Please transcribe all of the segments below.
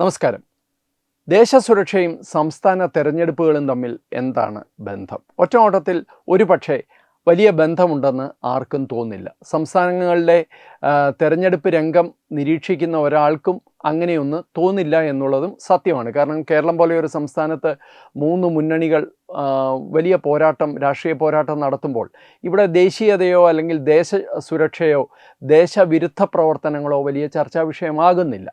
നമസ്കാരം. ദേശസുരക്ഷയും സംസ്ഥാന തെരഞ്ഞെടുപ്പുകളും തമ്മിൽ എന്താണ് ബന്ധം? ഒറ്റനോട്ടത്തിൽ ഒരുപക്ഷേ വലിയ ബന്ധമുണ്ടെന്ന് ആർക്കും തോന്നില്ല. സംസ്ഥാനങ്ങളുടെ തെരഞ്ഞെടുപ്പ് രംഗം നിരീക്ഷിക്കുന്ന ഒരാൾക്കും അങ്ങനെയൊന്ന് തോന്നില്ല എന്നുള്ളതും സത്യമാണ്. കാരണം കേരളം പോലെ ഒരു സംസ്ഥാനത്ത് 3 മുന്നണികൾ വലിയ പോരാട്ടം, രാഷ്ട്രീയ പോരാട്ടം നടത്തുമ്പോൾ ഇവിടെ ദേശീയതയോ അല്ലെങ്കിൽ ദേശസുരക്ഷയോ ദേശവിരുദ്ധ പ്രവർത്തനങ്ങളോ വലിയ ചർച്ചാ വിഷയമാകുന്നില്ല.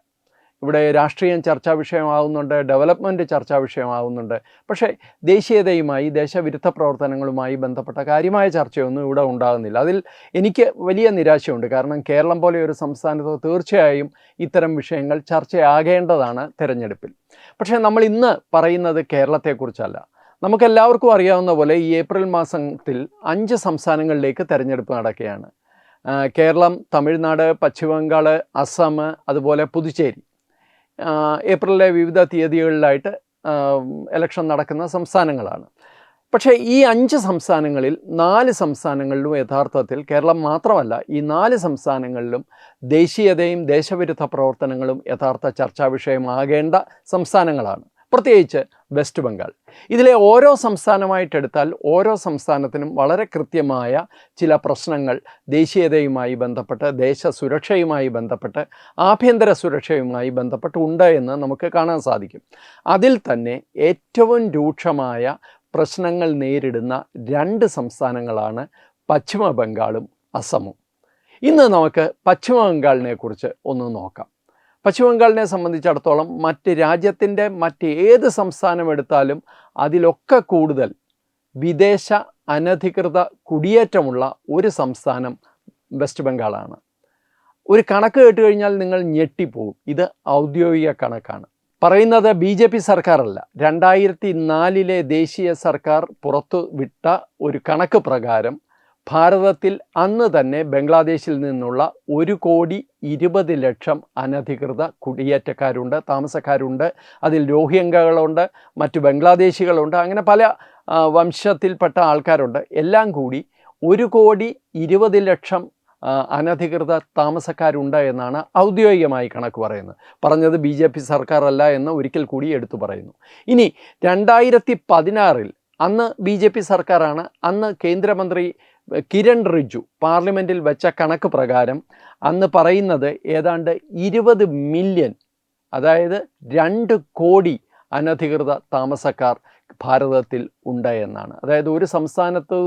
ഇവിടെ രാഷ്ട്രീയം ചർച്ചാ വിഷയമാകുന്നുണ്ട്, ഡെവലപ്മെൻറ്റ് ചർച്ചാ വിഷയമാകുന്നുണ്ട്. പക്ഷേ ദേശീയതയുമായി ദേശവിരുദ്ധ പ്രവർത്തനങ്ങളുമായി ബന്ധപ്പെട്ട കാര്യമായ ചർച്ചയൊന്നും ഇവിടെ ഉണ്ടാകുന്നില്ല. അതിൽ എനിക്ക് വലിയ നിരാശയുണ്ട്. കാരണം കേരളം പോലെ ഒരു സംസ്ഥാനത്ത് തീർച്ചയായും ഇത്തരം വിഷയങ്ങൾ ചർച്ചയാകേണ്ടതാണ് തെരഞ്ഞെടുപ്പിൽ. പക്ഷേ നമ്മൾ ഇന്ന് പറയുന്നത് കേരളത്തെക്കുറിച്ചല്ല. നമുക്കെല്ലാവർക്കും അറിയാവുന്ന പോലെ ഈ ഏപ്രിൽ മാസത്തിൽ 5 സംസ്ഥാനങ്ങളിലേക്ക് തെരഞ്ഞെടുപ്പ് നടക്കുകയാണ്. കേരളം, തമിഴ്നാട്, പശ്ചിമ ബംഗാൾ, അസം, അതുപോലെ പുതുച്ചേരി. ഏപ്രിലിലെ വിവിധ തീയതികളിലായിട്ട് ഇലക്ഷൻ നടക്കുന്ന സംസ്ഥാനങ്ങളാണ്. പക്ഷേ ഈ 5 സംസ്ഥാനങ്ങളിൽ 4 സംസ്ഥാനങ്ങളിലും യഥാർത്ഥത്തിൽ കേരളം മാത്രമല്ല, ഈ 4 സംസ്ഥാനങ്ങളിലും ദേശീയതയും ദേശവിരുദ്ധ പ്രവർത്തനങ്ങളും യഥാർത്ഥ ചർച്ചാ വിഷയമാകേണ്ട സംസ്ഥാനങ്ങളാണ്. പ്രത്യേകിച്ച് വെസ്റ്റ് ബംഗാൾ. ഇതിലെ ഓരോ സംസ്ഥാനമായിട്ടെടുത്താൽ ഓരോ സംസ്ഥാനത്തിനും വളരെ കൃത്യമായ ചില പ്രശ്നങ്ങൾ ദേശീയതയുമായി ബന്ധപ്പെട്ട്, ദേശസുരക്ഷയുമായി ബന്ധപ്പെട്ട്, ആഭ്യന്തര സുരക്ഷയുമായി ബന്ധപ്പെട്ടുണ്ട് എന്ന് നമുക്ക് കാണാൻ സാധിക്കും. അതിൽ തന്നെ ഏറ്റവും രൂക്ഷമായ പ്രശ്നങ്ങൾ നേരിടുന്ന 2 സംസ്ഥാനങ്ങളാണ് പശ്ചിമ ബംഗാളും അസമും. ഇന്ന് നമുക്ക് പശ്ചിമ ബംഗാളിനെ കുറിച്ച് ഒന്ന് നോക്കാം. പശ്ചിമ ബംഗാളിനെ സംബന്ധിച്ചിടത്തോളം രാജ്യത്തിൻ്റെ മറ്റേത് സംസ്ഥാനം എടുത്താലും അതിലൊക്കെ കൂടുതൽ വിദേശ അനധികൃത കുടിയേറ്റമുള്ള ഒരു സംസ്ഥാനം വെസ്റ്റ് ബംഗാളാണ്. ഒരു കണക്ക് കേട്ട് കഴിഞ്ഞാൽ നിങ്ങൾ ഞെട്ടിപ്പോകും. ഇത് ഔദ്യോഗിക കണക്കാണ്. പറയുന്നത് BJP സർക്കാരല്ല, 2004 ദേശീയ സർക്കാർ പുറത്തുവിട്ട ഒരു കണക്ക് പ്രകാരം ഭാരതത്തിൽ അന്ന് തന്നെ ബംഗ്ലാദേശിൽ നിന്നുള്ള 1,20,00,000 അനധികൃത കുടിയേറ്റക്കാരുണ്ട്, താമസക്കാരുണ്ട്. അതിൽ രോഹിംഗ്യകളുണ്ട്, മറ്റു ബംഗ്ലാദേശികളുണ്ട്, അങ്ങനെ പല വംശത്തിൽപ്പെട്ട ആൾക്കാരുണ്ട്. എല്ലാം കൂടി 1,20,00,000 അനധികൃത താമസക്കാരുണ്ട് എന്നാണ് ഔദ്യോഗികമായി കണക്ക് പറയുന്നത്. പറഞ്ഞത് BJP സർക്കാരല്ല എന്ന് ഒരിക്കൽ കൂടി എടുത്തു പറയുന്നു. ഇനി 2016 അന്ന് BJP സർക്കാരാണ്. അന്ന് കേന്ദ്രമന്ത്രി കിരൺ റിജ്ജു പാർലമെൻറ്റിൽ വെച്ച കണക്ക് പ്രകാരം അന്ന് പറയുന്നത് ഏതാണ്ട് 20 മില്യൺ, അതായത് 2 കോടി അനധികൃത താമസക്കാർ ഭാരതത്തിൽ ഉണ്ട് എന്നാണ്. അതായത് ഒരു സംസ്ഥാനത്ത്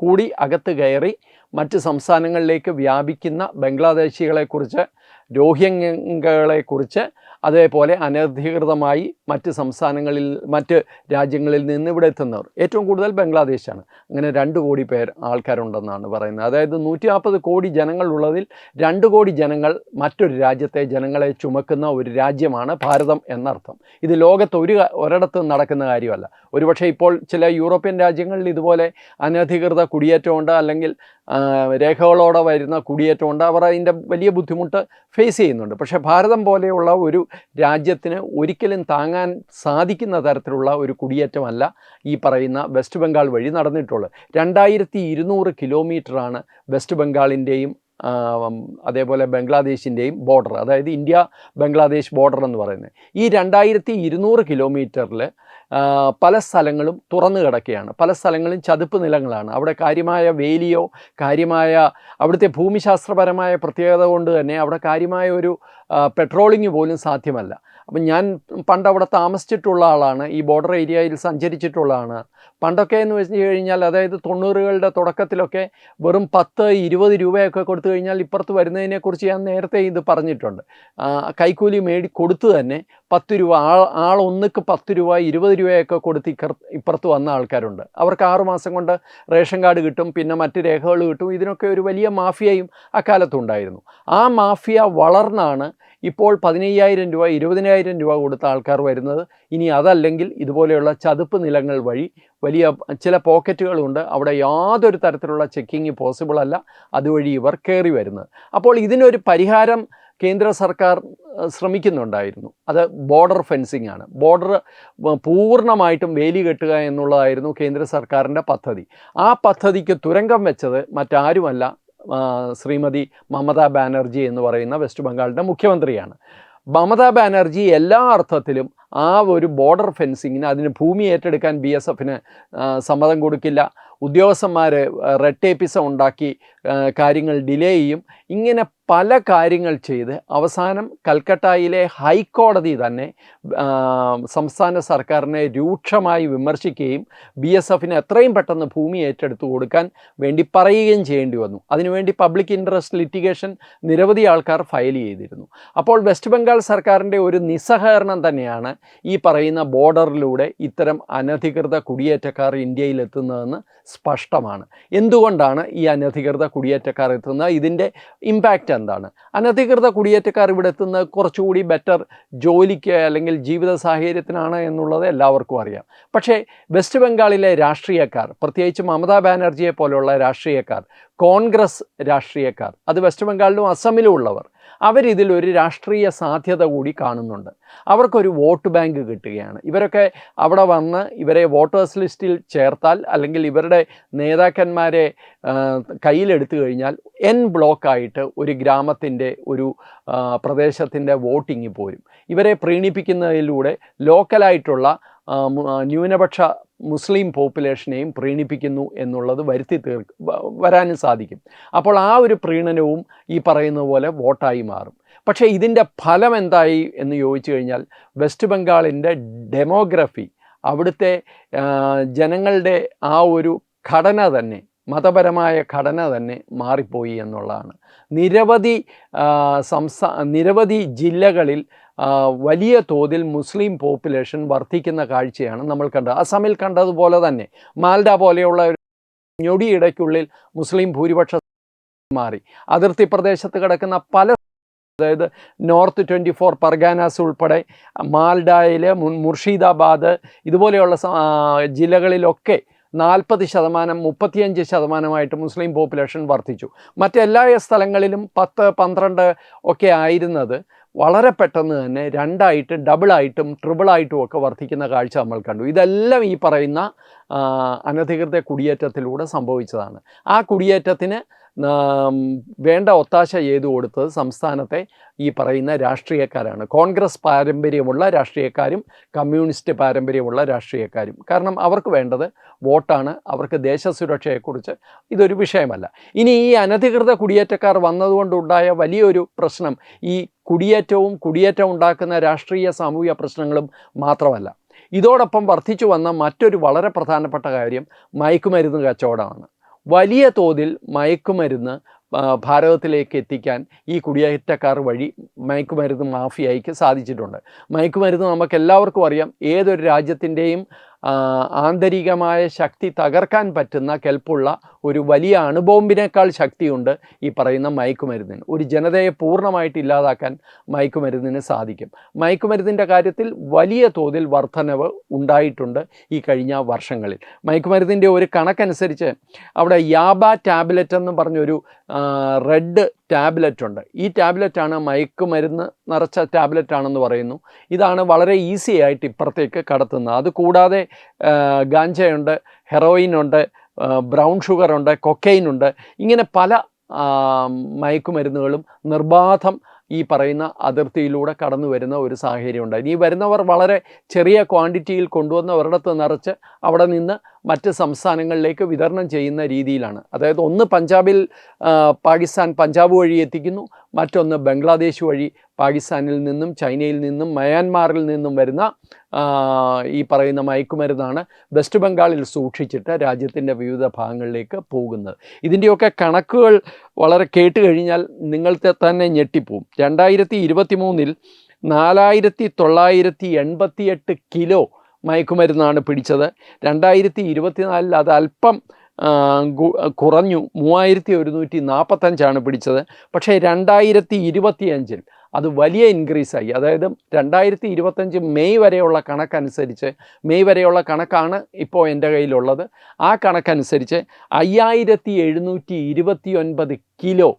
കൂടി അകത്ത് കയറി മറ്റ് സംസ്ഥാനങ്ങളിലേക്ക് വ്യാപിക്കുന്ന ബംഗ്ലാദേശികളെക്കുറിച്ച്, രോഹിംഗ്യകളെക്കുറിച്ച്, അതേപോലെ അനധികൃതമായി മറ്റ് സംസ്ഥാനങ്ങളിൽ, മറ്റ് രാജ്യങ്ങളിൽ നിന്ന് ഇവിടെ എത്തുന്നവർ ഏറ്റവും കൂടുതൽ ബംഗ്ലാദേശാണ്. അങ്ങനെ 2 കോടി ആൾക്കാരുണ്ടെന്നാണ് പറയുന്നത്. അതായത് 140 കോടി ജനങ്ങളുള്ളതിൽ 2 കോടി ജനങ്ങൾ മറ്റൊരു രാജ്യത്തെ ജനങ്ങളെ ചുമക്കുന്ന ഒരു രാജ്യമാണ് ഭാരതം എന്നർത്ഥം. ഇത് ലോകത്ത് ഒരിടത്തും നടക്കുന്ന കാര്യമല്ല. ഒരുപക്ഷെ ഇപ്പോൾ ചില യൂറോപ്യൻ രാജ്യങ്ങളിൽ ഇതുപോലെ അനധികൃത കുടിയേറ്റമുണ്ട്, അല്ലെങ്കിൽ രേഖകളോടെ വരുന്ന കുടിയേറ്റമുണ്ട്. അവർ അതിൻ്റെ വലിയ ബുദ്ധിമുട്ട് ഫേസ് ചെയ്യുന്നുണ്ട്. പക്ഷേ ഭാരതം പോലെയുള്ള ഒരു രാജ്യത്തിന് ഒരിക്കലും താങ്ങാൻ സാധിക്കുന്ന തരത്തിലുള്ള ഒരു കുടിയേറ്റമല്ല ഈ പറയുന്ന വെസ്റ്റ് ബംഗാൾ വഴി നടന്നിട്ടുള്ളത്. 2200 കിലോമീറ്ററാണ് വെസ്റ്റ് ബംഗാളിൻ്റെയും അതേപോലെ ബംഗ്ലാദേശിൻ്റെയും ബോർഡർ, അതായത് ഇന്ത്യ ബംഗ്ലാദേശ് ബോർഡർ എന്ന് പറയുന്നത്. ഈ 2200 കിലോമീറ്ററിൽ പല സ്ഥലങ്ങളും തുറന്നു കിടക്കുകയാണ്. പല സ്ഥലങ്ങളും ചതുപ്പ് നിലങ്ങളാണ്. അവിടെ കാര്യമായ വേലിയോ കാര്യമായ അവിടുത്തെ ഭൂമിശാസ്ത്രപരമായ പ്രത്യേകത കൊണ്ട് തന്നെ അവിടെ കാര്യമായ ഒരു പെട്രോളിങ് പോലും സാധ്യമല്ല. അപ്പം ഞാൻ പണ്ട് അവിടെ താമസിച്ചിട്ടുള്ള ആളാണ്, ഈ ബോർഡർ ഏരിയയിൽ സഞ്ചരിച്ചിട്ടുള്ളതാണ്. പണ്ടൊക്കെ എന്ന് വെച്ച് കഴിഞ്ഞാൽ, അതായത് 90കളുടെ തുടക്കത്തിലൊക്കെ വെറും 10-20 രൂപയൊക്കെ കൊടുത്തു കഴിഞ്ഞാൽ ഇപ്പുറത്ത് വരുന്നതിനെക്കുറിച്ച് ഞാൻ നേരത്തെ ഇത് പറഞ്ഞിട്ടുണ്ട്. കൈക്കൂലി കൊടുത്തു തന്നെ 10 രൂപ, ആളൊന്നുക്ക് 10 രൂപ 20 രൂപയൊക്കെ കൊടുത്ത് ഇപ്പുറത്ത് വന്ന ആൾക്കാരുണ്ട്. അവർക്ക് 6 മാസം കൊണ്ട് റേഷൻ കാർഡ് കിട്ടും, പിന്നെ മറ്റ് രേഖകൾ കിട്ടും. ഇതിനൊക്കെ ഒരു വലിയ മാഫിയയും അക്കാലത്തുണ്ടായിരുന്നു. ആ മാഫിയ വളർന്നാണ് ഇപ്പോൾ 15,000 രൂപ 20,000 രൂപ കൊടുത്ത ആൾക്കാർ വരുന്നത്. ഇനി അതല്ലെങ്കിൽ ഇതുപോലെയുള്ള ചതുപ്പ് നിലങ്ങൾ വഴി വലിയ ചില പോക്കറ്റുകളുണ്ട്, അവിടെ യാതൊരു തരത്തിലുള്ള ചെക്കിങ് പോസിബിൾ അല്ല, അതുവഴി ഇവർ കയറി വരുന്നത്. അപ്പോൾ ഇതിനൊരു പരിഹാരം കേന്ദ്ര സർക്കാർ ശ്രമിക്കുന്നുണ്ടായിരുന്നു. അത് ബോർഡർ ഫെൻസിങ് ആണ്. ബോർഡർ പൂർണ്ണമായിട്ടും വേലി കെട്ടുക എന്നുള്ളതായിരുന്നു കേന്ദ്ര സർക്കാരിൻ്റെ പദ്ധതി. ആ പദ്ധതിക്ക് തുരങ്കം വെച്ചത് മറ്റാരുമല്ല, ശ്രീമതി മമതാ ബാനർജി എന്ന് പറയുന്ന വെസ്റ്റ് ബംഗാളിൻ്റെ മുഖ്യമന്ത്രിയാണ്. മമതാ ബാനർജി എല്ലാ അർത്ഥത്തിലും ആ ഒരു ബോർഡർ ഫെൻസിങ്ങിന്, അതിന് ഭൂമി ഏറ്റെടുക്കാൻ BSFന് സമ്മതം കൊടുക്കില്ല. ഉദ്യോഗസ്ഥന്മാർ റെഡ് ടേപ്പിസം ഉണ്ടാക്കി കാര്യങ്ങൾ ഡിലേ ചെയ്യും. ഇങ്ങനെ പല കാര്യങ്ങൾ ചെയ്ത് അവസാനം കൽക്കട്ടയിലെ ഹൈക്കോടതി തന്നെ സംസ്ഥാന സർക്കാരിനെ രൂക്ഷമായി വിമർശിക്കുകയും BSFന് എത്രയും പെട്ടെന്ന് ഭൂമി ഏറ്റെടുത്ത് കൊടുക്കാൻ വേണ്ടി പറയുകയും ചെയ്യേണ്ടി വന്നു. അതിനുവേണ്ടി പബ്ലിക് ഇൻട്രസ്റ്റ് ലിറ്റിഗേഷൻ നിരവധി ആൾക്കാർ ഫയൽ ചെയ്തിരുന്നു. അപ്പോൾ വെസ്റ്റ് ബംഗാൾ സർക്കാരിൻ്റെ ഒരു നിസ്സഹകരണം തന്നെയാണ് ഈ പറയുന്ന ബോർഡറിലൂടെ ഇത്തരം അനധികൃത കുടിയേറ്റക്കാർ ഇന്ത്യയിലെത്തുന്നതെന്ന് സ്പഷ്ടമാണ്. എന്തുകൊണ്ടാണ് ഈ അനധികൃത കുടിയേറ്റക്കാർ എത്തുന്നത്? ഇതിൻ്റെ ഇമ്പാക്റ്റ് എന്താണ്? അനധികൃത കുടിയേറ്റക്കാർ ഇവിടെ എത്തുന്നത് കുറച്ചുകൂടി ബെറ്റർ ജോലിക്ക് അല്ലെങ്കിൽ ജീവിത സാഹചര്യത്തിനാണ് എന്നുള്ളത് എല്ലാവർക്കും അറിയാം. പക്ഷേ വെസ്റ്റ് ബംഗാളിലെ രാഷ്ട്രീയക്കാർ, പ്രത്യേകിച്ച് മമതാ ബാനർജിയെ പോലെയുള്ള രാഷ്ട്രീയക്കാർ, കോൺഗ്രസ് രാഷ്ട്രീയക്കാർ, അത് വെസ്റ്റ് ബംഗാളിലും അസമിലും ഉള്ളവർ, അവരിതിലൊരു രാഷ്ട്രീയ സാധ്യത കൂടി കാണുന്നുണ്ട്. അവർക്കൊരു വോട്ട് ബാങ്ക് കിട്ടുകയാണ്. ഇവരൊക്കെ അവിടെ വന്ന് ഇവരെ വോട്ടേഴ്സ് ലിസ്റ്റിൽ ചേർത്താൽ, അല്ലെങ്കിൽ ഇവരുടെ നേതാക്കന്മാരെ കയ്യിലെടുത്തു കഴിഞ്ഞാൽ ബ്ലോക്കായിട്ട് ഒരു ഗ്രാമത്തിൻ്റെ, ഒരു പ്രദേശത്തിൻ്റെ വോട്ടിങ് പോരും. ഇവരെ പ്രീണിപ്പിക്കുന്നതിലൂടെ ലോക്കലായിട്ടുള്ള ന്യൂനപക്ഷ മുസ്ലിം പോപ്പുലേഷനെയും പ്രീണിപ്പിക്കുന്നു എന്നുള്ളത് വരാനും സാധിക്കും. അപ്പോൾ ആ ഒരു പ്രീണനവും ഈ പറയുന്ന പോലെ വോട്ടായി മാറും. പക്ഷേ ഇതിൻ്റെ ഫലം എന്തായി എന്ന് ചോദിച്ചു കഴിഞ്ഞാൽ, വെസ്റ്റ് ബംഗാളിൻ്റെ ഡെമോഗ്രഫി, അവിടുത്തെ ജനങ്ങളുടെ ആ ഒരു ഘടന തന്നെ, മതപരമായ ഘടന തന്നെ മാറിപ്പോയി എന്നുള്ളതാണ്. നിരവധി ജില്ലകളിൽ വലിയ തോതിൽ മുസ്ലിം പോപ്പുലേഷൻ വർദ്ധിക്കുന്ന കാഴ്ചയാണ് നമ്മൾ കണ്ടത്. അസമിൽ കണ്ടതുപോലെ തന്നെ മാൽഡ പോലെയുള്ള ഒരു ഞൊടിയിടയ്ക്കുള്ളിൽ മുസ്ലിം ഭൂരിപക്ഷം മാറി. അതിർത്തി പ്രദേശത്ത് കിടക്കുന്ന പല, അതായത് നോർത്ത് 24 പർഗാനാസ് ഉൾപ്പെടെ മാൽഡയിലെ മുർഷിദാബാദ് ഇതുപോലെയുള്ള ജില്ലകളിലൊക്കെ 40%, 35% മുസ്ലിം പോപ്പുലേഷൻ വർദ്ധിച്ചു. മറ്റെല്ലാ സ്ഥലങ്ങളിലും 10-12 ഒക്കെ ആയിരുന്നത് വളരെ പെട്ടെന്ന് തന്നെ 2 ഡബിളായിട്ടും ട്രിപ്പിളായിട്ടും ഒക്കെ വർദ്ധിക്കുന്ന കാഴ്ച നമ്മൾ കണ്ടു. ഇതെല്ലാം ഈ പറയുന്ന അനധികൃത കുടിയേറ്റത്തിലൂടെ സംഭവിച്ചതാണ്. ആ കുടിയേറ്റത്തിന് വേണ്ട ഒത്താശ ചെയ്തു കൊടുത്തത് സംസ്ഥാനത്തെ ഈ പറയുന്ന രാഷ്ട്രീയക്കാരാണ്. കോൺഗ്രസ് പാരമ്പര്യമുള്ള രാഷ്ട്രീയക്കാരും കമ്മ്യൂണിസ്റ്റ് പാരമ്പര്യമുള്ള രാഷ്ട്രീയക്കാരും. കാരണം അവർക്ക് വേണ്ടത് വോട്ടാണ്. അവർക്ക് ദേശസുരക്ഷയെക്കുറിച്ച് ഇതൊരു വിഷയമല്ല. ഇനി ഈ അനധികൃത കുടിയേറ്റക്കാർ വന്നതുകൊണ്ടുണ്ടായ വലിയൊരു പ്രശ്നം ഈ കുടിയേറ്റം ഉണ്ടാക്കുന്ന രാഷ്ട്രീയ സാമൂഹിക പ്രശ്നങ്ങളും മാത്രമല്ല. ഇതോടൊപ്പം വർദ്ധിച്ചു വന്ന മറ്റൊരു വളരെ പ്രധാനപ്പെട്ട കാര്യം മയക്കുമരുന്ന് കച്ചവടമാണ്. വലിയ തോതിൽ മയക്കുമരുന്ന് ഭാരതത്തിലേക്ക് എത്തിക്കാൻ ഈ കുടിയേറ്റക്കാർ വഴി മയക്കുമരുന്ന് മാഫിയയ്ക്ക് സാധിച്ചിട്ടുണ്ട്. മയക്കുമരുന്ന് നമുക്കെല്ലാവർക്കും അറിയാം, ഏതൊരു രാജ്യത്തിൻ്റെയും ആന്തരികമായ ശക്തി തകർക്കാൻ പറ്റുന്ന കെൽപ്പുള്ള ഒരു വലിയ അണുബോംബിനേക്കാൾ ശക്തിയുണ്ട് ഈ പറയുന്ന മയക്കുമരുന്നിന്. ഒരു ജനതയെ പൂർണ്ണമായിട്ട് ഇല്ലാതാക്കാൻ മയക്കുമരുന്നിന് സാധിക്കും. മയക്കുമരുന്നിൻ്റെ കാര്യത്തിൽ വലിയ തോതിൽ വർധനവ് ഉണ്ടായിട്ടുണ്ട് ഈ കഴിഞ്ഞ വർഷങ്ങളിൽ. മയക്കുമരുന്നിൻ്റെ ഒരു കണക്കനുസരിച്ച് അവിടെ യാബ ടാബ്ലറ്റ് എന്ന് പറഞ്ഞൊരു റെഡ് ടാബ്ലറ്റ് ഉണ്ട്. ഈ ടാബ്ലറ്റാണ് മയക്കുമരുന്ന് നിറച്ച ടാബ്ലറ്റാണെന്ന് പറയുന്നു. ഇതാണ് വളരെ ഈസി ആയിട്ട് ഇപ്പുറത്തേക്ക് കടത്തുന്നത്. അതുകൂടാതെ ഗാഞ്ചയുണ്ട്, ഹെറോയിനുണ്ട്, ബ്രൗൺ ഷുഗറുണ്ട്, കൊക്കൈനുണ്ട്. ഇങ്ങനെ പല മയക്കുമരുന്നുകളും നിർബാധം ഈ പറയുന്ന അതിർത്തിയിലൂടെ കടന്നു വരുന്ന ഒരു സാഹചര്യം ഉണ്ടായി. ഈ വരുന്നവർ വളരെ ചെറിയ ക്വാണ്ടിറ്റിയിൽ കൊണ്ടുവന്ന് ഒരിടത്ത് നിറച്ച് അവിടെ നിന്ന് മറ്റ് സംസ്ഥാനങ്ങളിലേക്ക് വിതരണം ചെയ്യുന്ന രീതിയിലാണ്. അതായത് ഒന്ന് പഞ്ചാബ് വഴി എത്തിക്കുന്നു, മറ്റൊന്ന് ബംഗ്ലാദേശ് വഴി പാകിസ്ഥാനിൽ നിന്നും ചൈനയിൽ നിന്നും മയാൻമാറിൽ നിന്നും വരുന്ന ഈ പറയുന്ന മയക്കുമരുന്നാണ് വെസ്റ്റ് ബംഗാളിൽ സൂക്ഷിച്ചിട്ട് രാജ്യത്തിൻ്റെ വിവിധ ഭാഗങ്ങളിലേക്ക് പോകുന്നത്. ഇതിൻ്റെയൊക്കെ കണക്കുകൾ വളരെ കേട്ട് കഴിഞ്ഞാൽ നിങ്ങൾക്ക് തന്നെ ഞെട്ടിപ്പോവും. 2023 4,988 കിലോ മയക്കുമരുന്നാണ് പിടിച്ചത്. 2024 അത് അല്പം കുറഞ്ഞു, 3,145 പിടിച്ചത്. പക്ഷേ 2025 അത് വലിയ ഇൻക്രീസായി. അതായത് 2025 മെയ് വരെയുള്ള കണക്കാണ് ഇപ്പോൾ എൻ്റെ കയ്യിലുള്ളത്. ആ കണക്കനുസരിച്ച് 5,729 കിലോ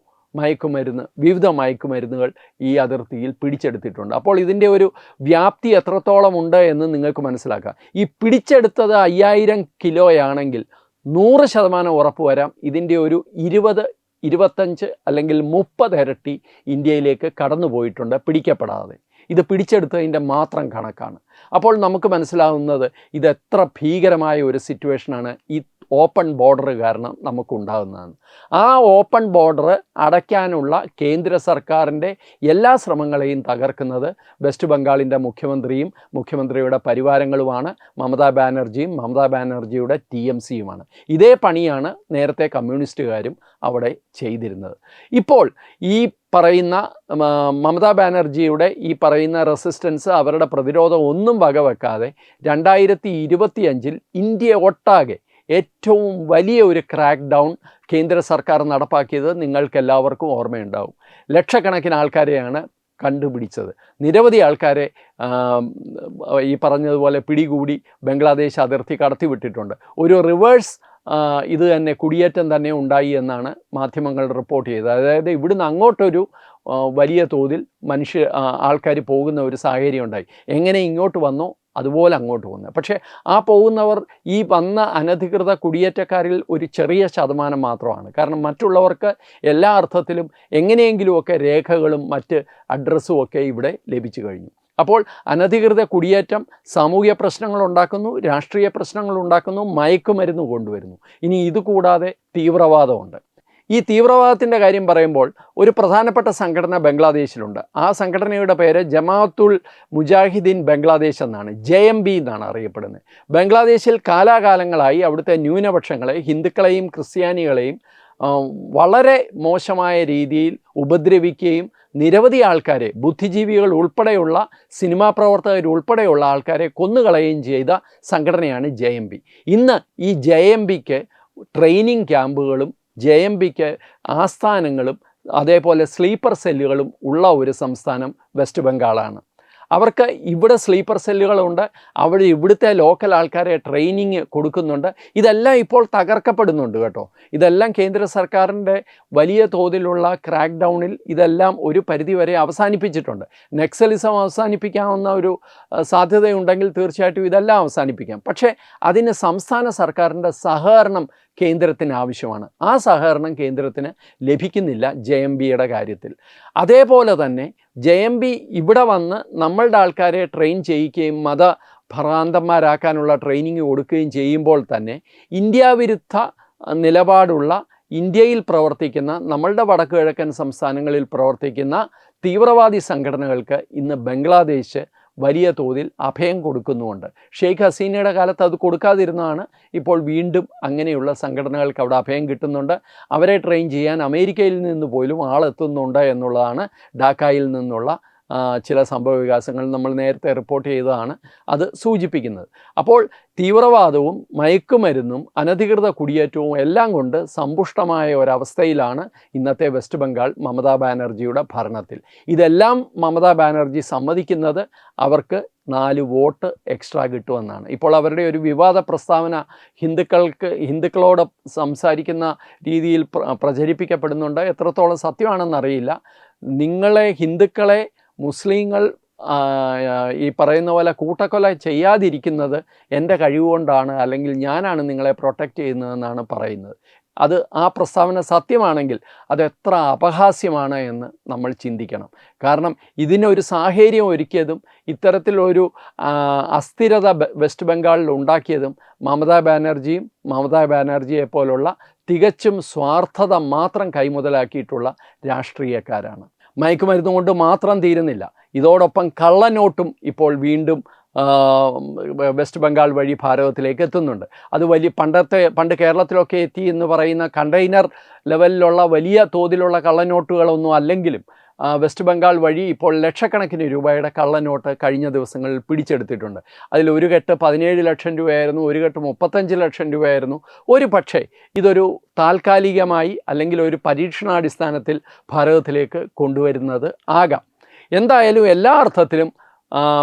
വിവിധ മയക്കുമരുന്നുകൾ ഈ അതിർത്തിയിൽ പിടിച്ചെടുത്തിട്ടുണ്ട്. അപ്പോൾ ഇതിൻ്റെ ഒരു വ്യാപ്തി എത്രത്തോളം ഉണ്ട് എന്ന് നിങ്ങൾക്ക് മനസ്സിലാക്കാം. ഈ പിടിച്ചെടുത്തത് 5,000 കിലോയാണെങ്കിൽ 100% ഉറപ്പ് വരാം ഇതിൻ്റെ ഒരു 20, 25 അല്ലെങ്കിൽ 30 ഇരട്ടി ഇന്ത്യയിലേക്ക് കടന്നു പോയിട്ടുണ്ട് പിടിക്കപ്പെടാതെ. ഇത് പിടിച്ചെടുത്തതിൻ്റെ മാത്രം കണക്കാണ്. അപ്പോൾ നമുക്ക് മനസ്സിലാവുന്നത് ഇതെത്ര ഭീകരമായ ഒരു സിറ്റുവേഷനാണ് ഈ ഓപ്പൺ ബോർഡർ കാരണം നമുക്കുണ്ടാകുന്നതെന്ന്. ആ ഓപ്പൺ ബോർഡർ അടയ്ക്കാനുള്ള കേന്ദ്ര സർക്കാരിൻ്റെ എല്ലാ ശ്രമങ്ങളെയും തകർക്കുന്നത് വെസ്റ്റ് ബംഗാളിൻ്റെ മുഖ്യമന്ത്രിയും മുഖ്യമന്ത്രിയുടെ പരിവാരങ്ങളുമാണ്, മമതാ ബാനർജിയും മമതാ ബാനർജിയുടെ TMCയുമാണ്. ഇതേ പണിയാണ് നേരത്തെ കമ്മ്യൂണിസ്റ്റുകാരും അവിടെ ചെയ്തിരുന്നത്. ഇപ്പോൾ ഈ പറയുന്ന മമതാ ബാനർജിയുടെ ഈ പറയുന്ന റെസിസ്റ്റൻസ്, അവരുടെ പ്രതിരോധം ഒന്നും വകവെക്കാതെ 2025 ഇന്ത്യ ഒട്ടാകെ ഏറ്റവും വലിയ ഒരു ക്രാക്ക് ഡൗൺ കേന്ദ്ര സർക്കാർ നടപ്പാക്കിയത് നിങ്ങൾക്കെല്ലാവർക്കും ഓർമ്മയുണ്ടാവും. ലക്ഷക്കണക്കിന് ആൾക്കാരെയാണ് കണ്ടുപിടിച്ചത്. നിരവധി ആൾക്കാരെ ഈ പറഞ്ഞതുപോലെ പിടികൂടി ബംഗ്ലാദേശ് അതിർത്തി കടത്തിവിട്ടിട്ടുണ്ട്. ഒരു റിവേഴ്സ് ഇത് തന്നെ കുടിയേറ്റം തന്നെ ഉണ്ടായി എന്നാണ് മാധ്യമങ്ങൾ റിപ്പോർട്ട് ചെയ്തത്. അതായത് ഇവിടുന്ന് അങ്ങോട്ടൊരു വലിയ തോതിൽ ആൾക്കാർ പോകുന്ന ഒരു സാഹചര്യം ഉണ്ടായി. എങ്ങനെ ഇങ്ങോട്ട് വന്നോ അതുപോലെ അങ്ങോട്ട് പോകുന്നത്. പക്ഷേ ആ പോകുന്നവർ ഈ വന്ന അനധികൃത കുടിയേറ്റക്കാരിൽ ഒരു ചെറിയ ശതമാനം മാത്രമാണ്. കാരണം മറ്റുള്ളവർക്ക് എല്ലാ അർത്ഥത്തിലും എങ്ങനെയെങ്കിലുമൊക്കെ രേഖകളും മറ്റ് അഡ്രസ്സും ഒക്കെ ഇവിടെ ലഭിച്ചു കഴിഞ്ഞു. അപ്പോൾ അനധികൃത കുടിയേറ്റം സാമൂഹ്യ പ്രശ്നങ്ങൾ ഉണ്ടാക്കുന്നു, രാഷ്ട്രീയ പ്രശ്നങ്ങൾ ഉണ്ടാക്കുന്നു, മയക്കുമരുന്ന് കൊണ്ടുവരുന്നു. ഇനി ഇതുകൂടാതെ തീവ്രവാദമുണ്ട്. ഈ തീവ്രവാദത്തിൻ്റെ കാര്യം പറയുമ്പോൾ ഒരു പ്രധാനപ്പെട്ട സംഘടന ബംഗ്ലാദേശിലുണ്ട്. ആ സംഘടനയുടെ പേര് ജമാഅത്തുൽ മുജാഹിദീൻ ബംഗ്ലാദേശ് എന്നാണ്, JMB എന്നാണ് അറിയപ്പെടുന്നത്. ബംഗ്ലാദേശിൽ കാലാകാലങ്ങളായി അവിടുത്തെ ന്യൂനപക്ഷങ്ങളെ, ഹിന്ദുക്കളെയും ക്രിസ്ത്യാനികളെയും വളരെ മോശമായ രീതിയിൽ ഉപദ്രവിക്കുകയും നിരവധി ആൾക്കാരെ, ബുദ്ധിജീവികൾ ഉൾപ്പെടെയുള്ള സിനിമാ പ്രവർത്തകർ ഉൾപ്പെടെയുള്ള ആൾക്കാരെ കൊന്നുകളയുകയും ചെയ്ത സംഘടനയാണ് JMB. ഇന്ന് ഈ JMBക്ക് ട്രെയിനിങ് ക്യാമ്പുകളും JMBക്ക് ആസ്ഥാനങ്ങളും അതേപോലെ സ്ലീപ്പർ സെല്ലുകളും ഉള്ള ഒരു സംസ്ഥാനം വെസ്റ്റ് ബംഗാളാണ്. അവർക്ക് ഇവിടെ സ്ലീപ്പർ സെല്ലുകളുണ്ട്, അവിടെ ഇവിടുത്തെ ലോക്കൽ ആൾക്കാരെ ട്രെയിനിങ് കൊടുക്കുന്നുണ്ട്. ഇതെല്ലാം ഇപ്പോൾ തകർക്കപ്പെടുന്നുണ്ട് കേട്ടോ. ഇതെല്ലാം കേന്ദ്ര സർക്കാരിൻ്റെ വലിയ തോതിലുള്ള ക്രാക്ക് ഡൗണിൽ ഇതെല്ലാം ഒരു പരിധിവരെ അവസാനിപ്പിച്ചിട്ടുണ്ട്. നക്സലിസം അവസാനിപ്പിക്കാവുന്ന ഒരു സാധ്യതയുണ്ടെങ്കിൽ തീർച്ചയായിട്ടും ഇതെല്ലാം അവസാനിപ്പിക്കാം. പക്ഷേ അതിന് സംസ്ഥാന സർക്കാരിൻ്റെ സഹകരണം കേന്ദ്രത്തിന് ആവശ്യമാണ്. ആ സഹകരണം കേന്ദ്രത്തിന് ലഭിക്കുന്നില്ല JMBയുടെ കാര്യത്തിൽ. അതേപോലെ തന്നെ JMB ഇവിടെ വന്ന് നമ്മളുടെ ആൾക്കാരെ ട്രെയിൻ ചെയ്യിക്കുകയും മതഭ്രാന്തന്മാരാക്കാനുള്ള ട്രെയിനിങ് കൊടുക്കുകയും ചെയ്യുമ്പോൾ തന്നെ ഇന്ത്യാവിരുദ്ധ നിലപാടുള്ള, ഇന്ത്യയിൽ പ്രവർത്തിക്കുന്ന, നമ്മളുടെ വടക്കു കിഴക്കൻ സംസ്ഥാനങ്ങളിൽ പ്രവർത്തിക്കുന്ന തീവ്രവാദി സംഘടനകൾക്ക് ഇന്ന് ബംഗ്ലാദേശ് വലിയ തോതിൽ അഭയം കൊടുക്കുന്നുമുണ്ട്. ഷെയ്ഖ് ഹസീനയുടെ കാലത്ത് അത് കൊടുക്കാതിരുന്നതാണ്. ഇപ്പോൾ വീണ്ടും അങ്ങനെയുള്ള സംഘടനകൾക്ക് അവിടെ അഭയം കിട്ടുന്നുണ്ട്. അവരെ ട്രെയിൻ ചെയ്യാൻ അമേരിക്കയിൽ നിന്ന് പോലും ആളെത്തുന്നുണ്ട് എന്നുള്ളതാണ് ഡാക്കയിൽ നിന്നുള്ള ചില സംഭവ വികാസങ്ങൾ നമ്മൾ നേരത്തെ റിപ്പോർട്ട് ചെയ്തതാണ് അത് സൂചിപ്പിക്കുന്നത്. അപ്പോൾ തീവ്രവാദവും മയക്കുമരുന്നും അനധികൃത കുടിയേറ്റവും എല്ലാം കൊണ്ട് സമ്പുഷ്ടമായ ഒരവസ്ഥയിലാണ് ഇന്നത്തെ വെസ്റ്റ് ബംഗാൾ മമതാ ബാനർജിയുടെ ഭരണത്തിൽ. ഇതെല്ലാം മമതാ ബാനർജി സമ്മതിക്കുന്നത് അവർക്ക് 4 വോട്ട് എക്സ്ട്രാ കിട്ടുമെന്നാണ്. ഇപ്പോൾ അവരുടെ ഒരു വിവാദ പ്രസ്താവന ഹിന്ദുക്കളോട് സംസാരിക്കുന്ന രീതിയിൽ പ്രചരിപ്പിക്കപ്പെടുന്നുണ്ട്. എത്രത്തോളം സത്യമാണെന്നറിയില്ല. ഹിന്ദുക്കളെ മുസ്ലിങ്ങൾ ഈ പറയുന്ന പോലെ കൂട്ടക്കൊല ചെയ്യാതിരിക്കുന്നത് എൻ്റെ കഴിവുകൊണ്ടാണ്, അല്ലെങ്കിൽ ഞാനാണ് നിങ്ങളെ പ്രൊട്ടക്റ്റ് ചെയ്യുന്നതെന്നാണ് പറയുന്നത്. അത് ആ പ്രസ്താവന സത്യമാണെങ്കിൽ അതെത്ര അപഹാസ്യമാണ് എന്ന് നമ്മൾ ചിന്തിക്കണം. കാരണം ഇതിനൊരു സാഹചര്യം ഒരുക്കിയതും ഇത്തരത്തിലൊരു അസ്ഥിരത വെസ്റ്റ് ബംഗാളിൽ ഉണ്ടാക്കിയതും മമതാ ബാനർജിയെ പോലുള്ള തികച്ചും സ്വാർത്ഥത മാത്രം കൈമുതലാക്കിയിട്ടുള്ള രാഷ്ട്രീയക്കാരാണ്. മയക്കുമരുന്ന് കൊണ്ട് മാത്രം തീരുന്നില്ല, ഇതോടൊപ്പം കള്ളനോട്ടും ഇപ്പോൾ വീണ്ടും വെസ്റ്റ് ബംഗാൾ വഴി ഭാരതത്തിലേക്ക് എത്തുന്നുണ്ട്. അത് പണ്ട് കേരളത്തിലൊക്കെ എത്തി എന്ന് പറയുന്ന കണ്ടെയ്നർ ലെവലിലുള്ള വലിയ തോതിലുള്ള കള്ളനോട്ടുകളൊന്നും അല്ലെങ്കിലും വെസ്റ്റ് ബംഗാൾ വഴി ഇപ്പോൾ ലക്ഷക്കണക്കിന് രൂപയുടെ കള്ളനോട്ട് കഴിഞ്ഞ ദിവസങ്ങളിൽ പിടിച്ചെടുത്തിട്ടുണ്ട്. അതിൽ ഒരു കെട്ട് 17 ലക്ഷം രൂപയായിരുന്നു, ഒരു കെട്ട് 35 ലക്ഷം രൂപയായിരുന്നു. ഒരു പക്ഷേ ഇതൊരു താൽക്കാലികമായി അല്ലെങ്കിൽ ഒരു പരീക്ഷണാടിസ്ഥാനത്തിൽ ഭാരതത്തിലേക്ക് കൊണ്ടുവരുന്നത് ആകാം. എന്തായാലും എല്ലാ അർത്ഥത്തിലും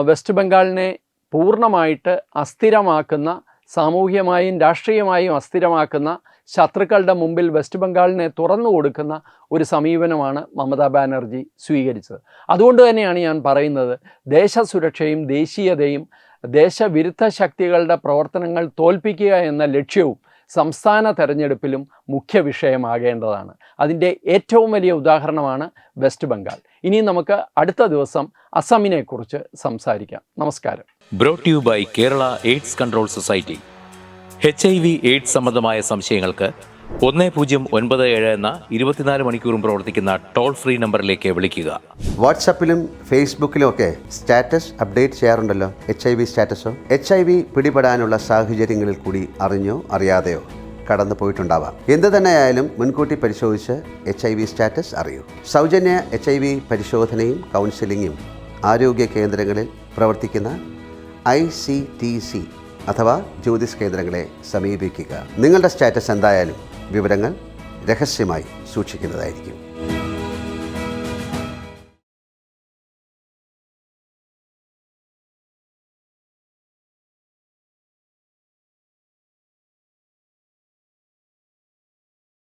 വെസ്റ്റ് ബംഗാളിനെ പൂർണ്ണമായിട്ട് അസ്ഥിരമാക്കുന്ന, സാമൂഹ്യമായും രാഷ്ട്രീയമായും അസ്ഥിരമാക്കുന്ന, ശത്രുക്കളുടെ മുമ്പിൽ വെസ്റ്റ് ബംഗാളിനെ തുറന്നു കൊടുക്കുന്ന ഒരു സമീപനമാണ് മമതാ ബാനർജി സ്വീകരിച്ചത്. അതുകൊണ്ട് തന്നെയാണ് ഞാൻ പറയുന്നത്, ദേശസുരക്ഷയും ദേശീയതയും ദേശവിരുദ്ധ ശക്തികളുടെ പ്രവർത്തനങ്ങൾ തോൽപ്പിക്കുക എന്ന ലക്ഷ്യവും സംസ്ഥാന തെരഞ്ഞെടുപ്പിലും മുഖ്യ വിഷയമാകേണ്ടതാണ്. അതിൻ്റെ ഏറ്റവും വലിയ ഉദാഹരണമാണ് വെസ്റ്റ് ബംഗാൾ. ഇനി നമുക്ക് അടുത്ത ദിവസം അസമിനെക്കുറിച്ച് സംസാരിക്കാം. നമസ്കാരം. Brought you by Kerala AIDS control society. HIV AIDS സംബന്ധമായ സംശയങ്ങൾക്ക് 1097 എന്ന 24 മണിക്കൂറും പ്രവർത്തിക്കുന്ന ടോൾ ഫ്രീ നമ്പറിലേക്ക് വിളിക്കുക. വാട്സാപ്പിലും ഫേസ്ബുക്കിലും ഒക്കെ സ്റ്റാറ്റസ് അപ്ഡേറ്റ് ചെയ്യാറുണ്ടല്ലോ, HIV സ്റ്റാറ്റസോ. HIV പിടിപെടാനുള്ള സാഹചര്യങ്ങളിൽ കൂടി അറിഞ്ഞോ അറിയാതെയോ കടന്നു പോയിട്ടുണ്ടാവാം. എന്ത് തന്നെയായാലും മുൻകൂട്ടി പരിശോധിച്ച് HIV സ്റ്റാറ്റസ് അറിയൂ. സൗജന്യ HIV പരിശോധനയും കൗൺസിലിങ്ങും ആരോഗ്യ കേന്ദ്രങ്ങളിൽ പ്രവർത്തിക്കുന്ന ICTC അഥവാ ജ്യോതിസ് കേന്ദ്രങ്ങളെ സമീപിക്കുക. നിങ്ങളുടെ സ്റ്റാറ്റസ് എന്തായാലും വിവരങ്ങൾ രഹസ്യമായി സൂക്ഷിക്കുന്നതായിരിക്കും.